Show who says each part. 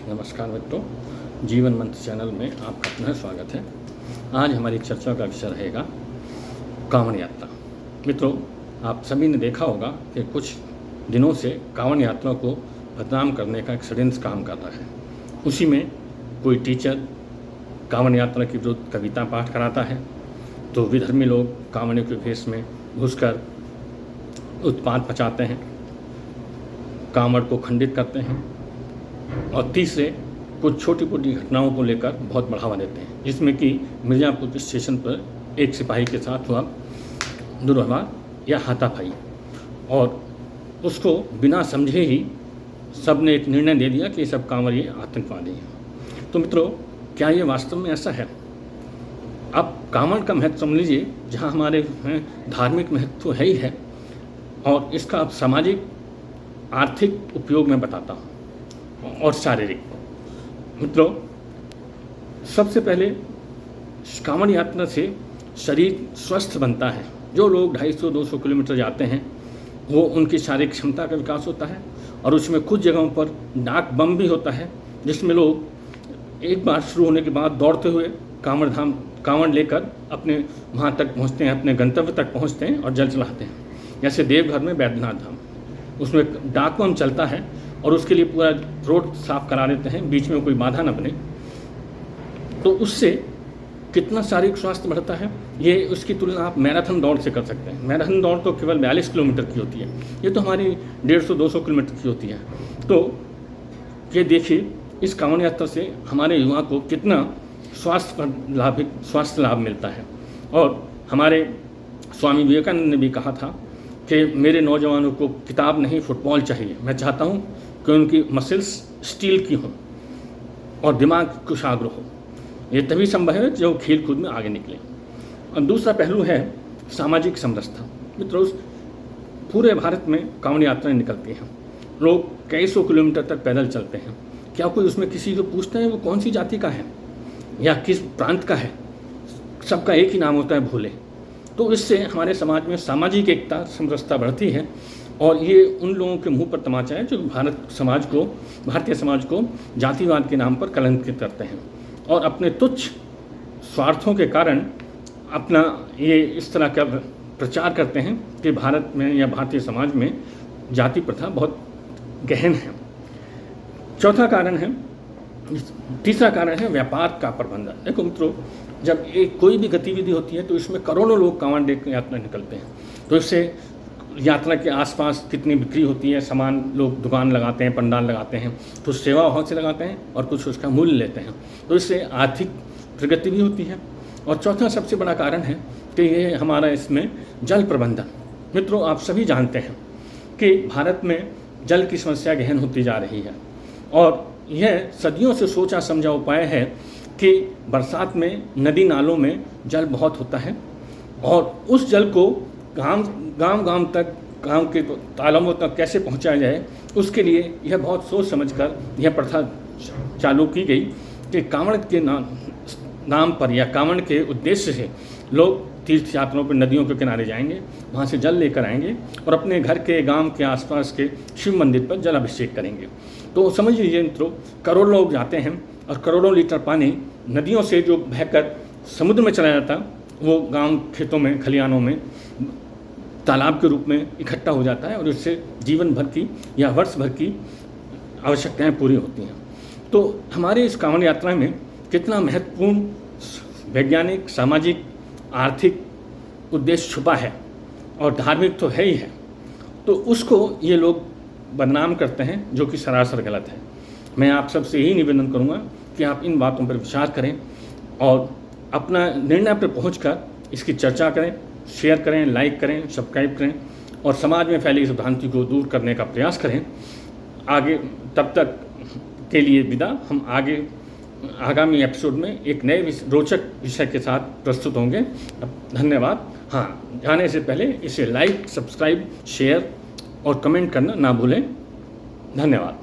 Speaker 1: नमस्कार मित्रों, जीवन मंत्र चैनल में आपका पुनः स्वागत है। आज हमारी चर्चा का विषय रहेगा कांवड़ यात्रा। मित्रों, आप सभी ने देखा होगा कि कुछ दिनों से कांवड़ यात्रा को बदनाम करने का एक षड्यंत्र काम कर रहा है। उसी में कोई टीचर कांवड़ यात्रा की विरुद्ध कविता पाठ कराता है, तो विधर्मी लोग कांवड़ियों के भेष में घुसकर उत्पात मचाते हैं, कांवड़ को खंडित करते हैं और तीसरे कुछ छोटी मोटी घटनाओं को लेकर बहुत बढ़ावा देते हैं, जिसमें कि मिर्ज़ापुर स्टेशन पर एक सिपाही के साथ हुआ दुर्व्यवहार या हाथापाई, और उसको बिना समझे ही सब ने एक निर्णय दे दिया कि ये सब कांवड़िए आतंकवादी हैं। तो मित्रों, क्या ये वास्तव में ऐसा है? अब कांवड़ का महत्व समझ लीजिए, जहाँ हमारे धार्मिक महत्व है ही है, और इसका अब सामाजिक आर्थिक उपयोग मैं बताता हूँ और शारीरिक। मित्रों, सबसे पहले कांवड़ यात्रा से शरीर स्वस्थ बनता है। जो लोग 250-200 किलोमीटर जाते हैं वो उनकी शारीरिक क्षमता का विकास होता है, और उसमें कुछ जगहों पर डाक बम भी होता है, जिसमें लोग एक बार शुरू होने के बाद दौड़ते हुए कांवड़ लेकर अपने वहाँ तक पहुँचते हैं, अपने गंतव्य तक पहुँचते हैं और जल चढ़ाते हैं। जैसे देवघर में बैद्यनाथ धाम, उसमें डाक बम चलता है और उसके लिए पूरा रोड साफ करा देते हैं, बीच में कोई बाधा न बने। तो उससे कितना शारीरिक स्वास्थ्य बढ़ता है, ये उसकी तुलना आप मैराथन दौड़ से कर सकते हैं। मैराथन दौड़ तो केवल 42 किलोमीटर की होती है, ये तो हमारी 150-200 किलोमीटर की होती है। तो ये देखिए, इस कांवड़ यात्रा से हमारे युवा को कितना स्वास्थ्य लाभ मिलता है। और हमारे स्वामी विवेकानंद ने भी कहा था कि मेरे नौजवानों को किताब नहीं फुटबॉल चाहिए। मैं चाहता हूँ कि उनकी मसल्स स्टील की हों और दिमाग कुशाग्र हो। ये तभी संभव है जब खेल कूद में आगे निकले। और दूसरा पहलू है सामाजिक समरसता। मित्रों, पूरे भारत में कांवड़ यात्राएं निकलती हैं, लोग कई सौ किलोमीटर तक पैदल चलते हैं। क्या कोई उसमें किसी को पूछता है वो कौन सी जाति का है या किस प्रांत का है? सबका एक ही नाम होता है, भोले। तो इससे हमारे समाज में सामाजिक एकता समरसता बढ़ती है, और ये उन लोगों के मुंह पर तमाचा है जो भारतीय समाज को जातिवाद के नाम पर कलंकित करते हैं और अपने तुच्छ स्वार्थों के कारण अपना ये इस तरह का प्रचार करते हैं कि भारत में या भारतीय समाज में जाति प्रथा बहुत गहन है। तीसरा कारण है व्यापार का प्रबंधन। देखो मित्रों, जब एक कोई भी गतिविधि होती है तो इसमें करोड़ों लोग कांवड़ यात्रा निकलते हैं, तो इससे यात्रा के आसपास कितनी बिक्री होती है, सामान लोग दुकान लगाते हैं, पंडाल लगाते हैं, कुछ सेवा वहाँ से लगाते हैं और कुछ उसका मूल्य लेते हैं, तो इससे आर्थिक प्रगति भी होती है। और चौथा सबसे बड़ा कारण है कि ये हमारा इसमें जल प्रबंधन। मित्रों, आप सभी जानते हैं कि भारत में जल की समस्या गहन होती जा रही है, और यह सदियों से सोचा समझा उपाय है कि बरसात में नदी नालों में जल बहुत होता है, और उस जल को गांव तक, गांव के तालाबों तक कैसे पहुंचाया जाए, उसके लिए यह बहुत सोच समझकर यह प्रथा चालू की गई कि कांवड़ के नाम पर या कांवड़ के उद्देश्य से लोग तीर्थ यात्राओं पर नदियों के किनारे जाएंगे, वहाँ से जल लेकर आएंगे और अपने घर के गांव के आसपास के शिव मंदिर पर जल अभिषेक करेंगे। तो समझ लीजिए मित्रों, करोड़ों लोग जाते हैं और करोड़ों लीटर पानी नदियों से जो बहकर समुद्र में चला जाता, वो गांव खेतों में, खलिहानों में तालाब के रूप में इकट्ठा हो जाता है, और इससे जीवन भर की या वर्ष भर की आवश्यकताएं पूरी होती हैं। तो हमारे इस कांवड़ यात्रा में कितना महत्वपूर्ण वैज्ञानिक, सामाजिक, आर्थिक उद्देश्य छुपा है, और धार्मिक तो है ही है, तो उसको ये लोग बदनाम करते हैं, जो कि सरासर गलत है। मैं आप सबसे यही निवेदन करूँगा कि आप इन बातों पर विचार करें और अपना निर्णय पर पहुँचकर इसकी चर्चा करें, शेयर करें, लाइक करें, सब्सक्राइब करें, और समाज में फैली इस भ्रांति को दूर करने का प्रयास करें। आगे तब तक के लिए विदा। हम आगामी एपिसोड में एक नए रोचक विषय के साथ प्रस्तुत होंगे। धन्यवाद। हाँ, जाने से पहले इसे लाइक, सब्सक्राइब, शेयर और कमेंट करना ना भूलें। धन्यवाद।